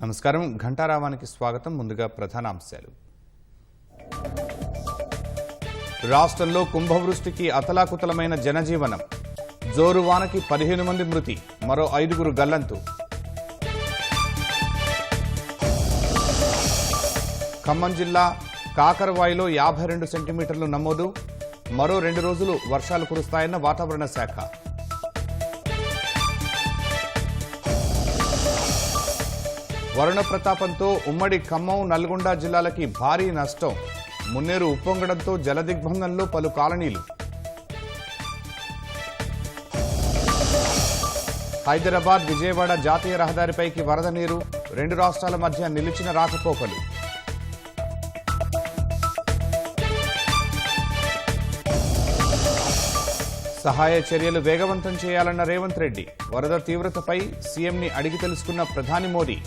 నమస్కారం ఘంటారావానికి స్వాగతం. ముందుగా ప్రధాన అంశాలు. రాష్ట్రంలో కుంభవృష్టికి అతలాకుతలమైన జనజీవనం. జోరు వానకి 15 మంది మృతి, మరో 5గురు గల్లంతు. ఖమ్మం జిల్లా కాకరవాయిలో 52 సెంటీమీటర్లు నమోదు. మరో 2 రోజులు వర్షాలు కురుస్తాయన్న వాతావరణ శాఖ. వరుణ ప్రతాపంతో ఉమ్మడి ఖమ్మం, నల్గొండ జిల్లాలకి భారీ నష్టం. మున్నేరు ఉప్పొంగడంతో జలదిగ్బంధంలో పలు కాలనీలు. హైదరాబాద్ విజయవాడ జాతీయ రహదారిపైకి వరద నీరు. 2 రాష్ట్రాల మధ్య నిలిచిన రాకపోకలు. సహాయ చర్యలు వేగవంతం చేయాలన్న రేవంత్ రెడ్డి. వరద తీవ్రతపై సీఎంని అడిగి తెలుసుకున్న ప్రధాని మోదీ.